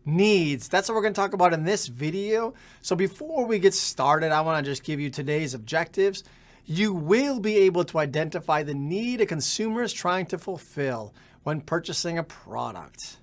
needs. That's what we're going to talk about in this video. So before we get started, I want to just give you today's objectives. You will be able to identify the need a consumer is trying to fulfill when purchasing a product.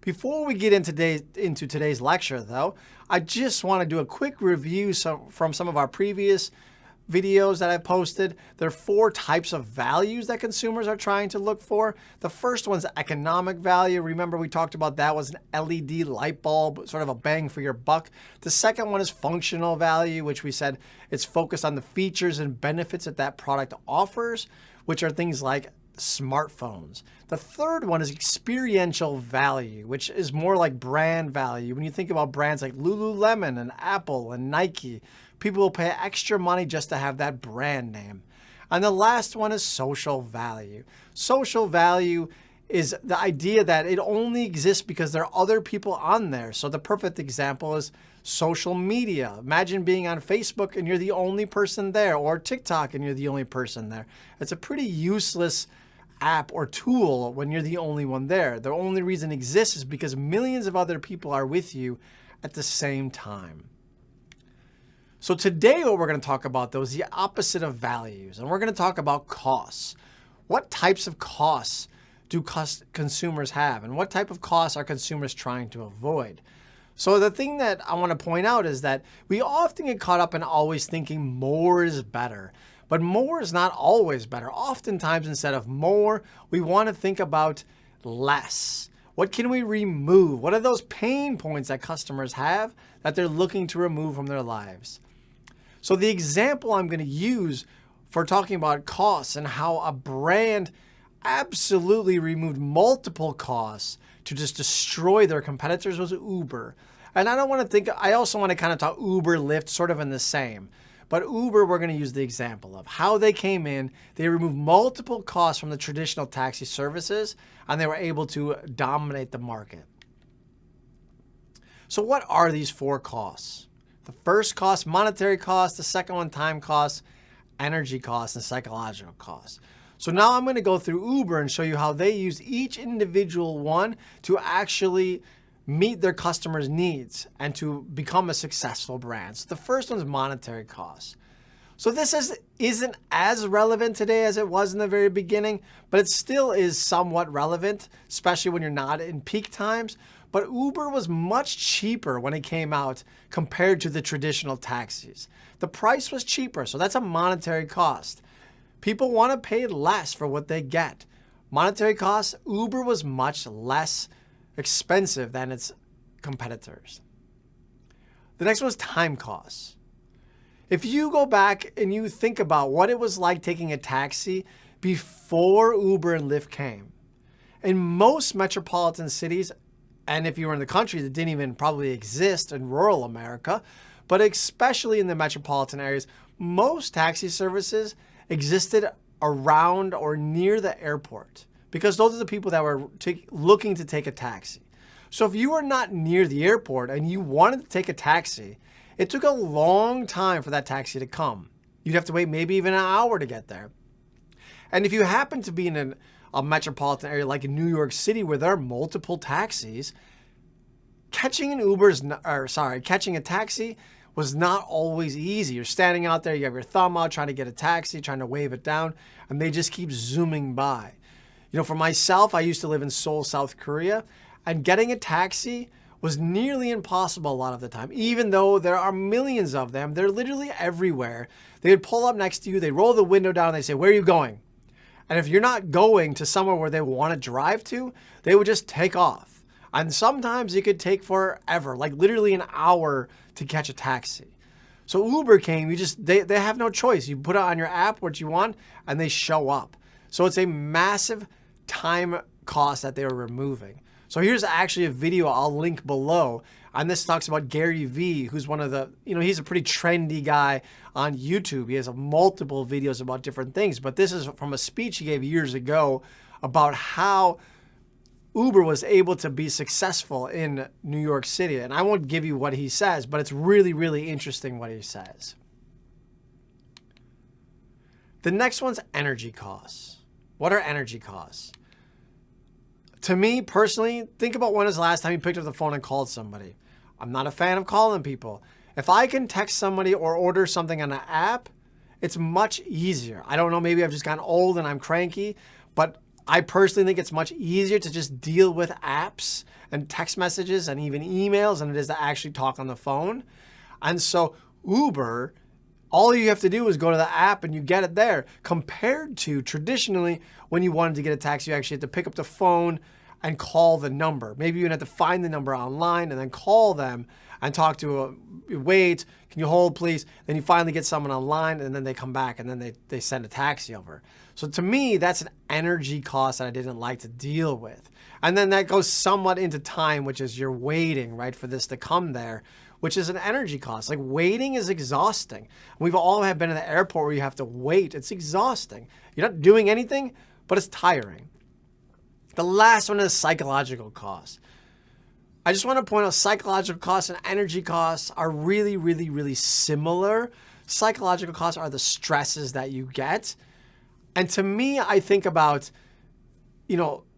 Before we get into today's lecture, though, I just want to do a quick review from some of our previous videos that I posted. There are 4 types of values that consumers are trying to look for. The first one's economic value. Remember, we talked about that was an LED light bulb, sort of a bang for your buck. The second one is functional value, which we said it's focused on the features and benefits that that product offers, which are things like smartphones. The third one is experiential value, which is more like brand value. When you think about brands like Lululemon and Apple and Nike, people will pay extra money just to have that brand name. And the last one is social value. Social value is the idea that it only exists because there are other people on there. So the perfect example is social media. Imagine being on Facebook and you're the only person there, or TikTok and you're the only person there. It's a pretty useless app or tool when you're the only one there. The only reason it exists is because millions of other people are with you at the same time. So today what we're going to talk about, though, is the opposite of values, and we're going to talk about costs. What types of costs do consumers have, and what type of costs are consumers trying to avoid? So the thing that I want to point out is that we often get caught up in always thinking more is better, but more is not always better. Oftentimes, instead of more, we want to think about less. What can we remove? What are those pain points that customers have that they're looking to remove from their lives? So the example I'm going to use for talking about costs and how a brand absolutely removed multiple costs to just destroy their competitors was Uber. And I also want to kind of talk Uber, Lyft, sort of in the same. But Uber, we're going to use the example of how they came in. They removed multiple costs from the traditional taxi services, and they were able to dominate the market. So what are these 4 costs? The first cost, monetary cost. The second one, time costs, energy costs, and psychological costs. So now I'm going to go through Uber and show you how they use each individual one to actually meet their customers' needs and to become a successful brand. So the first one's monetary costs. So this isn't as relevant today as it was in the very beginning, but it still is somewhat relevant, especially when you're not in peak times. But Uber was much cheaper when it came out compared to the traditional taxis. The price was cheaper, so that's a monetary cost. People want to pay less for what they get. Monetary costs, Uber was much less expensive than its competitors. The next one is time costs. If you go back and you think about what it was like taking a taxi before Uber and Lyft came, in most metropolitan cities, and if you were in the country that didn't even probably exist in rural America, but especially in the metropolitan areas, most taxi services existed around or near the airport because those are the people that were looking to take a taxi. So if you were not near the airport and you wanted to take a taxi, it took a long time for that taxi to come. You'd have to wait maybe even an hour to get there. And if you happen to be in a metropolitan area like in New York City where there are multiple taxis, catching a taxi was not always easy. You're standing out there, you have your thumb out trying to get a taxi, trying to wave it down, and they just keep zooming by. You know, for myself, I used to live in Seoul, South Korea, and getting a taxi was nearly impossible a lot of the time. Even though there are millions of them, they're literally everywhere. They would pull up next to you, they roll the window down, and they say, "Where are you going?" And if you're not going to somewhere where they want to drive to, they would just take off. And sometimes it could take forever, like literally an hour to catch a taxi. So Uber came, they have no choice. You put it on your app what you want and they show up. So it's a massive time cost that they were removing. So here's actually a video I'll link below. And this talks about Gary Vee, who's one of the, he's a pretty trendy guy on YouTube. He has multiple videos about different things. But this is from a speech he gave years ago about how Uber was able to be successful in New York City. And I won't give you what he says, but it's really, really interesting what he says. The next one's energy costs. What are energy costs? to me personally, think about when was the last time you picked up the phone and called somebody. I'm not a fan of calling people. If I can text somebody or order something on an app, it's much easier. I don't know, maybe I've just gotten old and I'm cranky, but I personally think it's much easier to just deal with apps and text messages and even emails than it is to actually talk on the phone. And so Uber, all you have to do is go to the app and you get it there, compared to traditionally when you wanted to get a taxi, you actually had to pick up the phone and call the number. Maybe you had to find the number online and then call them and talk to wait, can you hold please? Then you finally get someone online and then they come back and then they send a taxi over. So to me, that's an energy cost that I didn't like to deal with. And then that goes somewhat into time, which is you're waiting, right, for this to come there, which is an energy cost. Like waiting is exhausting. We've all have been in the airport where you have to wait. It's exhausting. You're not doing anything, but it's tiring. The last one is psychological costs. I just want to point out psychological costs and energy costs are really, really, really similar. Psychological costs are the stresses that you get. And to me, I think about,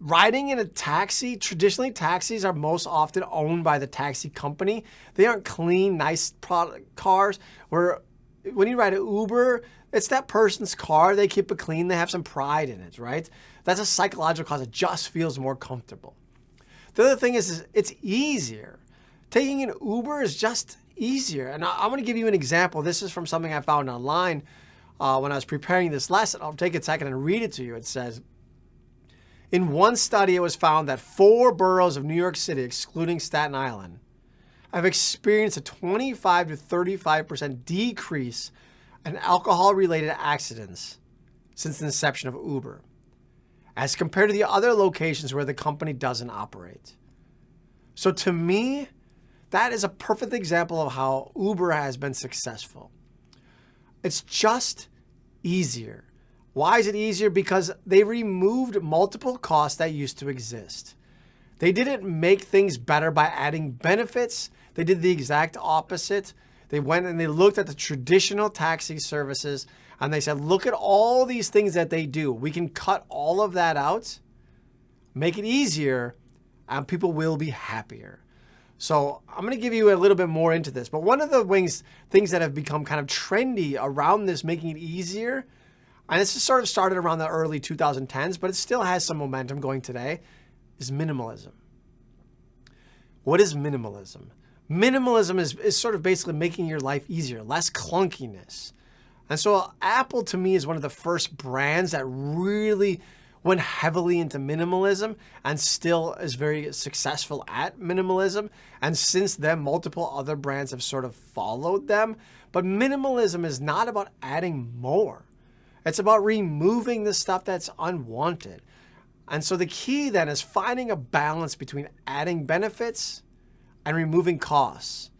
riding in a taxi. Traditionally, taxis are most often owned by the taxi company. They aren't clean, nice product cars. Where when you ride an Uber, it's that person's car. They keep it clean. They have some pride in it, right? That's a psychological cost. It just feels more comfortable. The other thing is it's easier. Taking an Uber is just easier. And I'm going to give you an example. This is from something I found online when I was preparing this lesson. I'll take a second and read it to you. It says, in one study, it was found that 4 boroughs of New York City, excluding Staten Island, have experienced a 25 to 35% decrease in alcohol-related accidents since the inception of Uber, as compared to the other locations where the company doesn't operate. So to me, that is a perfect example of how Uber has been successful. It's just easier. Why is it easier? Because they removed multiple costs that used to exist. They didn't make things better by adding benefits. They did the exact opposite. They went and they looked at the traditional taxi services and they said, look at all these things that they do. We can cut all of that out, make it easier, and people will be happier. So I'm going to give you a little bit more into this. But one of the things that have become kind of trendy around this, making it easier, and this is sort of started around the early 2010s, but it still has some momentum going today, is minimalism. What is minimalism? Minimalism is sort of basically making your life easier, less clunkiness. And so Apple, to me, is one of the first brands that really went heavily into minimalism and still is very successful at minimalism. And since then, multiple other brands have sort of followed them. But minimalism is not about adding more. It's about removing the stuff that's unwanted. And so the key then is finding a balance between adding benefits and removing costs.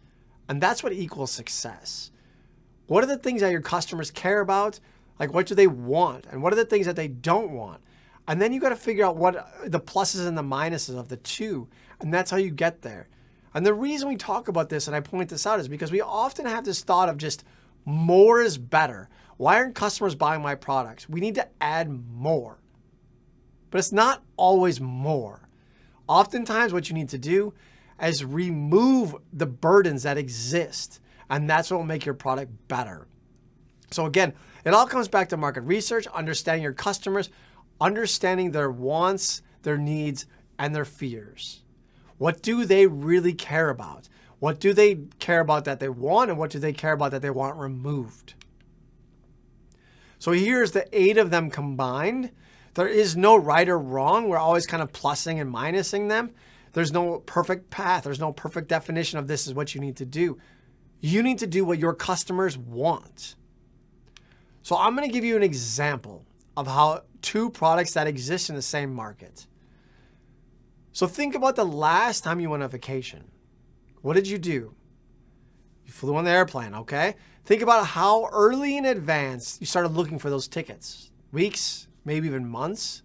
And that's what equals success. What are the things that your customers care about? Like, what do they want? And what are the things that they don't want? And then you got to figure out what the pluses and the minuses of the two. And that's how you get there. And the reason we talk about this, and I point this out, is because we often have this thought of just more is better. Why aren't customers buying my products? We need to add more. But it's not always more. Oftentimes what you need to do is remove the burdens that exist. And that's what will make your product better. So again, it all comes back to market research, understanding your customers, understanding their wants, their needs, and their fears. What do they really care about? What do they care about that they want, and what do they care about that they want removed? So here's the 8 of them combined. There is no right or wrong. We're always kind of plussing and minusing them. There's no perfect path. There's no perfect definition of this is what you need to do. You need to do what your customers want. So I'm going to give you an example of how 2 products that exist in the same market. So think about the last time you went on vacation. What did you do? You flew on the airplane, okay? Think about how early in advance you started looking for those tickets. Weeks, maybe even months.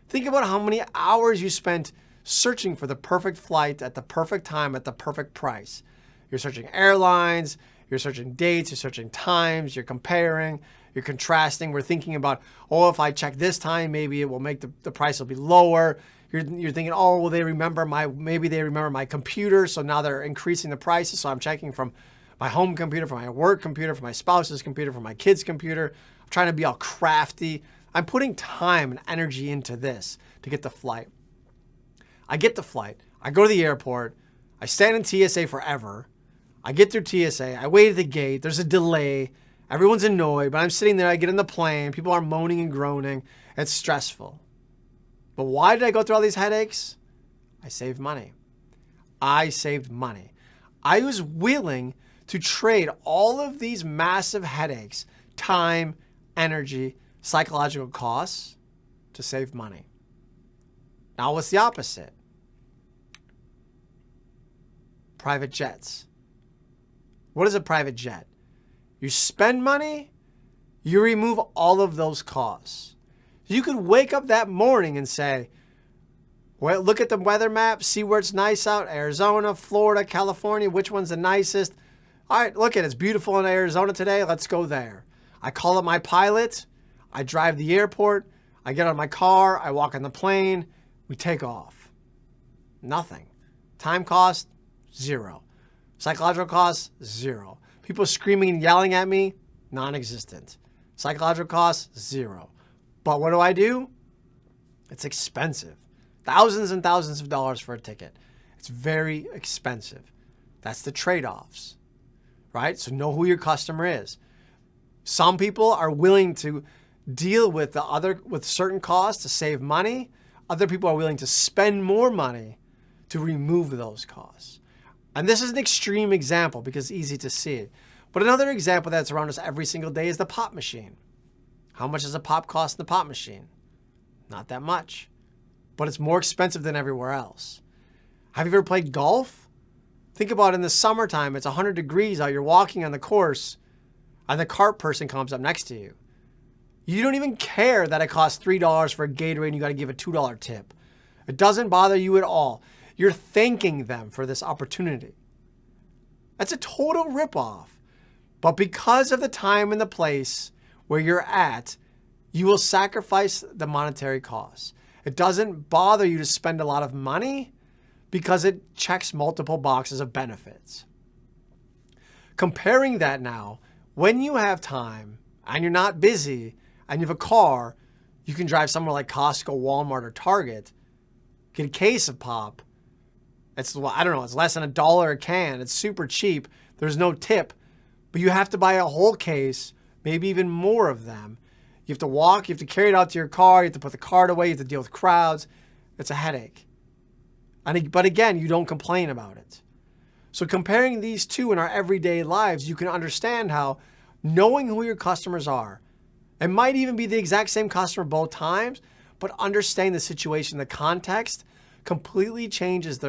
Think about how many hours you spent searching for the perfect flight at the perfect time at the perfect price. You're searching airlines, you're searching dates, you're searching times, you're comparing, you're contrasting. We're thinking about, oh, if I check this time, maybe it will make the price will be lower. You're thinking, oh, well, maybe they remember my computer, so now they're increasing the prices. So I'm checking from my home computer, from my work computer, from my spouse's computer, from my kid's computer. I'm trying to be all crafty. I'm putting time and energy into this to get the flight. I get the flight. I go to the airport. I stand in TSA forever. I get through TSA. I wait at the gate. There's a delay. Everyone's annoyed, but I'm sitting there. I get in the plane. People are moaning and groaning. It's stressful. But why did I go through all these headaches? I saved money. I saved money. I was willing to trade all of these massive headaches, time, energy, psychological costs to save money. Now, what's the opposite? Private jets. What is a private jet? You spend money, you remove all of those costs. You could wake up that morning and say, well, look at the weather map, see where it's nice out, Arizona, Florida, California, which one's the nicest? All right, look at it, it's beautiful in Arizona today, let's go there. I call up my pilot, I drive the airport, I get out of my car, I walk on the plane, we take off. Nothing. Time cost, 0. Psychological costs, 0. People screaming and yelling at me, non-existent. Psychological costs, 0. But what do? It's expensive. Thousands and thousands of dollars for a ticket. It's very expensive. That's the trade-offs, right? So know who your customer is. Some people are willing to deal with certain costs to save money. Other people are willing to spend more money to remove those costs. And this is an extreme example because it's easy to see it. But another example that's around us every single day is the pop machine. How much does a pop cost in the pop machine? Not that much, but it's more expensive than everywhere else. Have you ever played golf? Think about it, in the summertime, it's 100 degrees out, you're walking on the course, and the cart person comes up next to you. You don't even care that it costs $3 for a Gatorade and you got to give a $2 tip. It doesn't bother you at all. You're thanking them for this opportunity. That's a total ripoff. But because of the time and the place where you're at, you will sacrifice the monetary costs. It doesn't bother you to spend a lot of money because it checks multiple boxes of benefits. Comparing that now, when you have time and you're not busy and you have a car, you can drive somewhere like Costco, Walmart, or Target, get a case of pop. It's less than $1 a can. It's super cheap. There's no tip, but you have to buy a whole case, maybe even more of them. You have to walk, you have to carry it out to your car, you have to put the cart away, you have to deal with crowds. It's a headache. But again, you don't complain about it. So comparing these two in our everyday lives, you can understand how knowing who your customers are, it might even be the exact same customer both times, but understanding the situation, the context, completely changes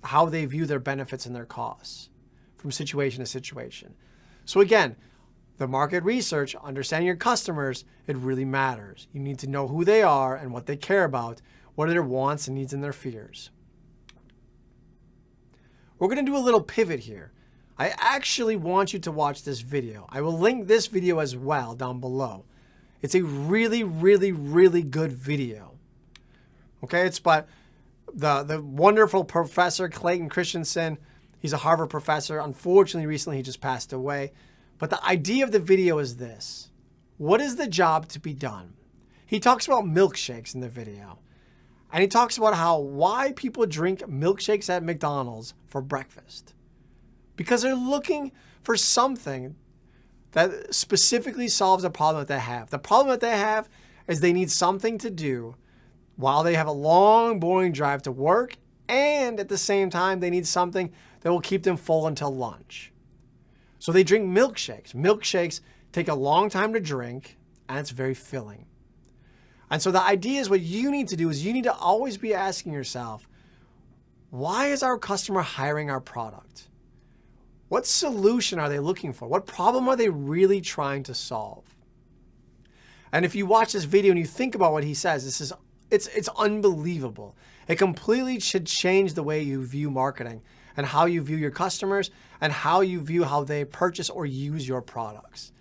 how they view their benefits and their costs from situation to situation. So again, the market research, understanding your customers, it really matters. You need to know who they are and what they care about, what are their wants and needs and their fears. We're going to do a little pivot here. I actually want you to watch this video. I will link this video as well down below. It's a really, really, really good video. Okay, it's by the wonderful Professor Clayton Christensen. He's a Harvard professor. Unfortunately, recently he just passed away. But the idea of the video is this. What is the job to be done? He talks about milkshakes in the video. And he talks about why people drink milkshakes at McDonald's for breakfast. Because they're looking for something that specifically solves a problem that they have. The problem that they have is they need something to do while they have a long, boring drive to work, and at the same time, they need something that will keep them full until lunch. So they drink milkshakes. Milkshakes take a long time to drink, and it's very filling. And so the idea is what you need to do is you need to always be asking yourself, why is our customer hiring our product? What solution are they looking for? What problem are they really trying to solve? And if you watch this video and you think about what he says, it's unbelievable. It completely should change the way you view marketing and how you view your customers and how you view how they purchase or use your products.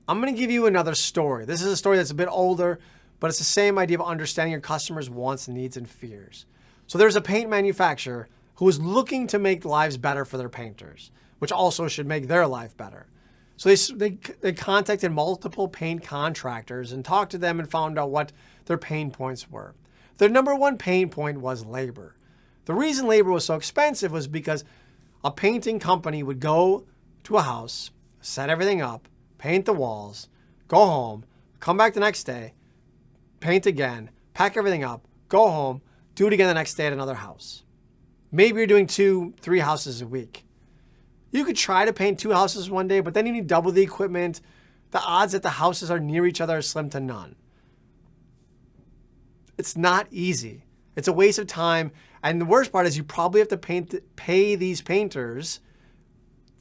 I'm going to give you another story. This is a story that's a bit older, but it's the same idea of understanding your customers' wants, needs, and fears. So there's a paint manufacturer who is looking to make lives better for their painters, which also should make their life better. So they contacted multiple paint contractors and talked to them and found out what their pain points were. Their number one pain point was labor. The reason labor was so expensive was because a painting company would go to a house, set everything up, paint the walls, go home, come back the next day, paint again, pack everything up, go home, do it again the next day at another house. Maybe you're doing 2-3 houses a week. You could try to paint 2 houses one day, but then you need double the equipment. The odds that the houses are near each other are slim to none. It's not easy. It's a waste of time. And the worst part is you probably have to pay these painters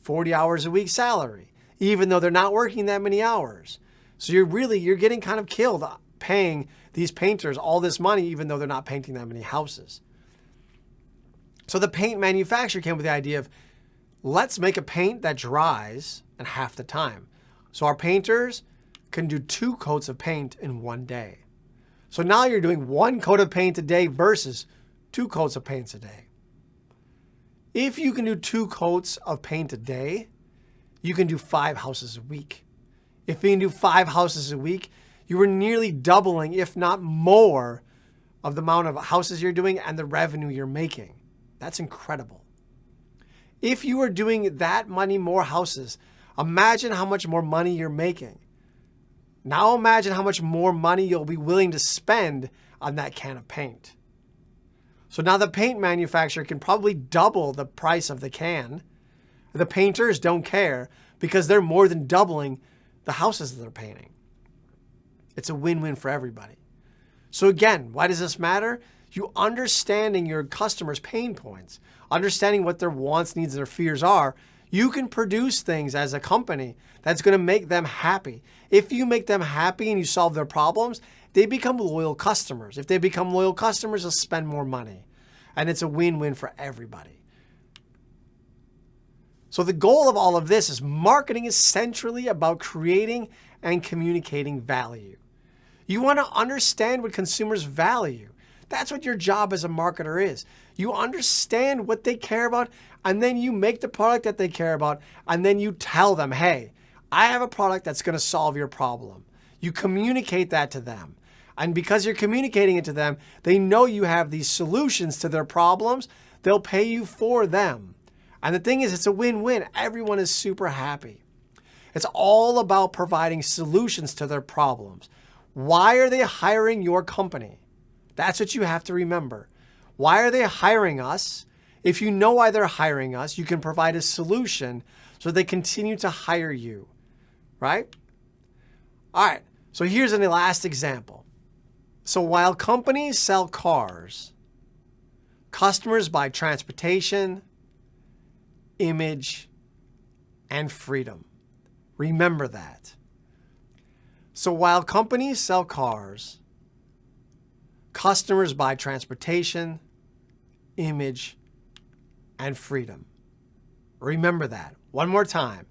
40 hours a week salary, even though they're not working that many hours. So you're getting kind of killed paying these painters all this money, even though they're not painting that many houses. So the paint manufacturer came with the idea of, let's make a paint that dries in half the time. So our painters can do 2 coats of paint in one day. So now you're doing 1 coat of paint a day versus 2 coats of paint a day. If you can do 2 coats of paint a day, you can do 5 houses a week. If you can do 5 houses a week, you are nearly doubling, if not more, of the amount of houses you're doing and the revenue you're making. That's incredible. If you are doing that many more houses, imagine how much more money you're making. Now imagine how much more money you'll be willing to spend on that can of paint. So now the paint manufacturer can probably double the price of the can. The painters don't care because they're more than doubling the houses that they're painting. It's a win-win for everybody. So again, why does this matter? You understanding your customers' pain points, understanding what their wants, needs, and their fears are, you can produce things as a company that's going to make them happy. If you make them happy and you solve their problems, they become loyal customers. If they become loyal customers, they'll spend more money. And it's a win-win for everybody. So the goal of all of this is marketing is centrally about creating and communicating value. You want to understand what consumers value. That's what your job as a marketer is. You understand what they care about, and then you make the product that they care about, and then you tell them, hey, I have a product that's going to solve your problem. You communicate that to them. And because you're communicating it to them, they know you have these solutions to their problems. They'll pay you for them. And the thing is, it's a win-win. Everyone is super happy. It's all about providing solutions to their problems. Why are they hiring your company? That's what you have to remember. Why are they hiring us? If you know why they're hiring us, you can provide a solution so they continue to hire you, right? All right, so here's an last example. So while companies sell cars, customers buy transportation, image, and freedom. Remember that. So while companies sell cars, customers buy transportation, image, and freedom. Remember that. One more time.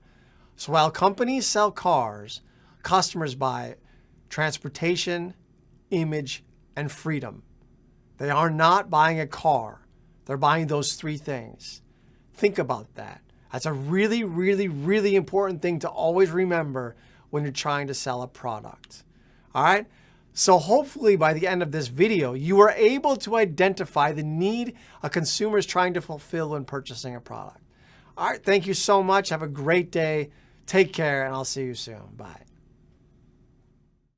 So while companies sell cars, customers buy transportation, image, and freedom. They are not buying a car. They're buying those 3 things. Think about that. That's a really, really, really important thing to always remember when you're trying to sell a product. All right? So hopefully by the end of this video, you are able to identify the need a consumer is trying to fulfill when purchasing a product. All right, thank you so much. Have a great day. Take care, and I'll see you soon. Bye.